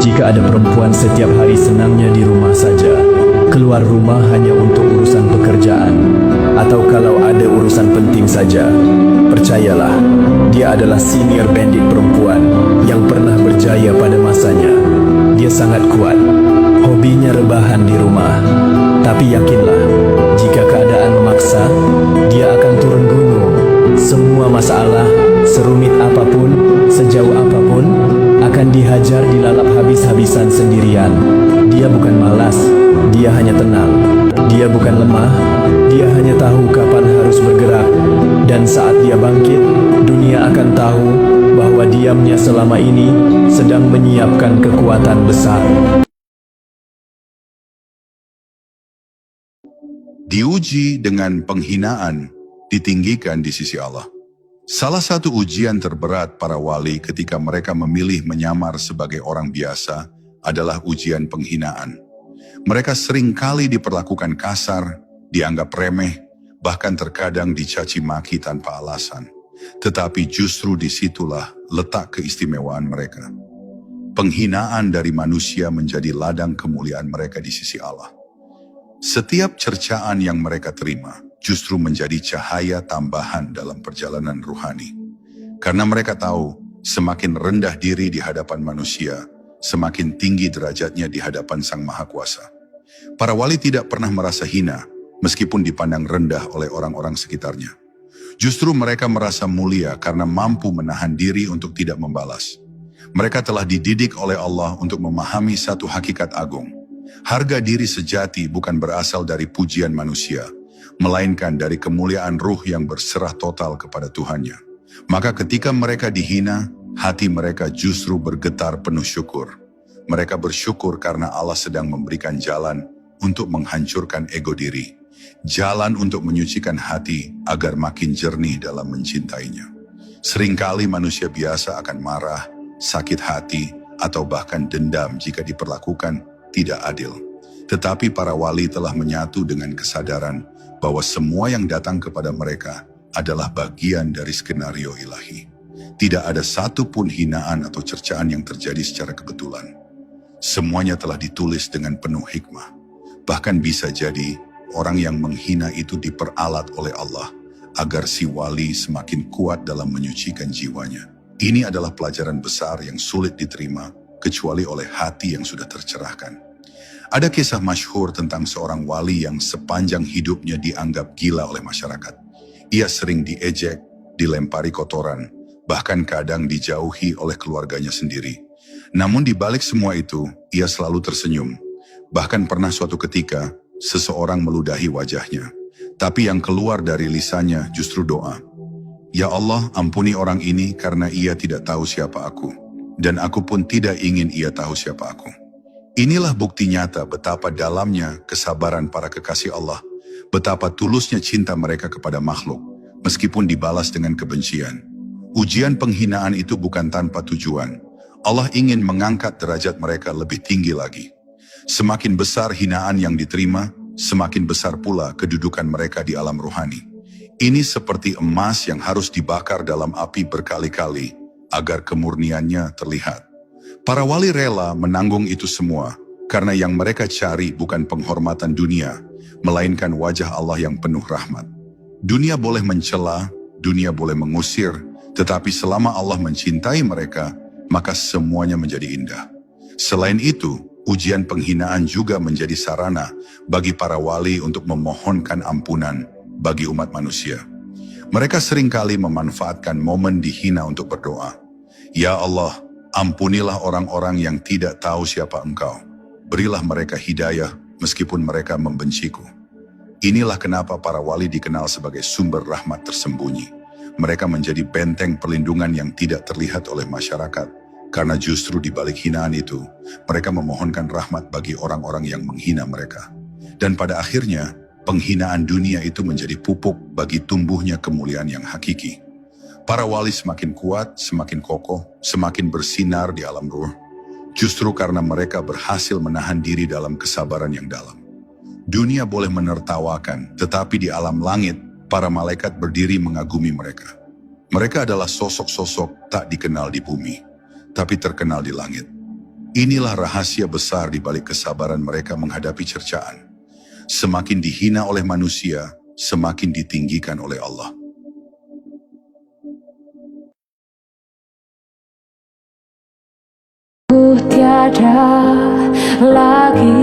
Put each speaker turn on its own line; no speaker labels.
Jika ada perempuan setiap hari senangnya di rumah saja, keluar rumah hanya untuk urusan pekerjaan, atau kalau ada urusan penting saja, percayalah, dia adalah senior bandit perempuan yang pernah berjaya pada masanya. Dia sangat kuat, hobinya rebahan di rumah. Tapi yakinlah, jika keadaan memaksa, dia akan turun gunung. Semua masalah, serumit apapun, sejauh apapun, akan dihajar dilalap habis-habisan sendirian. Dia bukan malas, dia hanya tenang. Dia bukan lemah, dia hanya tahu kapan harus bergerak. Dan saat dia bangkit, dunia akan tahu bahwa diamnya selama ini sedang menyiapkan kekuatan besar.
Diuji dengan penghinaan, ditinggikan di sisi Allah. Salah satu ujian terberat para wali ketika mereka memilih menyamar sebagai orang biasa adalah ujian penghinaan. Mereka sering kali diperlakukan kasar, dianggap remeh, bahkan terkadang dicaci maki tanpa alasan. Tetapi justru disitulah letak keistimewaan mereka. Penghinaan dari manusia menjadi ladang kemuliaan mereka di sisi Allah. Setiap cercaan yang mereka terima justru menjadi cahaya tambahan dalam perjalanan ruhani. Karena mereka tahu, semakin rendah diri di hadapan manusia, semakin tinggi derajatnya di hadapan Sang Maha Kuasa. Para wali tidak pernah merasa hina, meskipun dipandang rendah oleh orang-orang sekitarnya. Justru mereka merasa mulia karena mampu menahan diri untuk tidak membalas. Mereka telah dididik oleh Allah untuk memahami satu hakikat agung. Harga diri sejati bukan berasal dari pujian manusia, melainkan dari kemuliaan ruh yang berserah total kepada Tuhannya. Maka ketika mereka dihina, hati mereka justru bergetar penuh syukur. Mereka bersyukur karena Allah sedang memberikan jalan untuk menghancurkan ego diri. Jalan untuk menyucikan hati agar makin jernih dalam mencintainya. Seringkali manusia biasa akan marah, sakit hati, atau bahkan dendam jika diperlakukan tidak adil. Tetapi para wali telah menyatu dengan kesadaran bahwa semua yang datang kepada mereka adalah bagian dari skenario ilahi. Tidak ada satu pun hinaan atau cercaan yang terjadi secara kebetulan. Semuanya telah ditulis dengan penuh hikmah. Bahkan bisa jadi orang yang menghina itu diperalat oleh Allah agar si wali semakin kuat dalam menyucikan jiwanya. Ini adalah pelajaran besar yang sulit diterima kecuali oleh hati yang sudah tercerahkan. Ada kisah masyhur tentang seorang wali yang sepanjang hidupnya dianggap gila oleh masyarakat. Ia sering diejek, dilempari kotoran, bahkan kadang dijauhi oleh keluarganya sendiri. Namun di balik semua itu, ia selalu tersenyum. Bahkan pernah suatu ketika, seseorang meludahi wajahnya. Tapi yang keluar dari lisannya justru doa. Ya Allah, ampuni orang ini karena ia tidak tahu siapa aku. Dan aku pun tidak ingin ia tahu siapa aku. Inilah bukti nyata betapa dalamnya kesabaran para kekasih Allah, betapa tulusnya cinta mereka kepada makhluk, meskipun dibalas dengan kebencian. Ujian penghinaan itu bukan tanpa tujuan. Allah ingin mengangkat derajat mereka lebih tinggi lagi. Semakin besar hinaan yang diterima, semakin besar pula kedudukan mereka di alam ruhani. Ini seperti emas yang harus dibakar dalam api berkali-kali agar kemurniannya terlihat. Para wali rela menanggung itu semua karena yang mereka cari bukan penghormatan dunia, melainkan wajah Allah yang penuh rahmat. Dunia boleh mencela, dunia boleh mengusir, tetapi selama Allah mencintai mereka, maka semuanya menjadi indah. Selain itu, ujian penghinaan juga menjadi sarana bagi para wali untuk memohonkan ampunan bagi umat manusia. Mereka seringkali memanfaatkan momen dihina untuk berdoa. Ya Allah, ampunilah orang-orang yang tidak tahu siapa Engkau. Berilah mereka hidayah meskipun mereka membenciku. Inilah kenapa para wali dikenal sebagai sumber rahmat tersembunyi. Mereka menjadi benteng perlindungan yang tidak terlihat oleh masyarakat. Karena justru di balik hinaan itu, mereka memohonkan rahmat bagi orang-orang yang menghina mereka. Dan pada akhirnya, penghinaan dunia itu menjadi pupuk bagi tumbuhnya kemuliaan yang hakiki. Para wali semakin kuat, semakin kokoh, semakin bersinar di alam ruh. Justru karena mereka berhasil menahan diri dalam kesabaran yang dalam. Dunia boleh menertawakan, tetapi di alam langit, para malaikat berdiri mengagumi mereka. Mereka adalah sosok-sosok tak dikenal di bumi, tapi terkenal di langit. Inilah rahasia besar di balik kesabaran mereka menghadapi cercaan. Semakin dihina oleh manusia, semakin ditinggikan oleh Allah.
Tiada lagi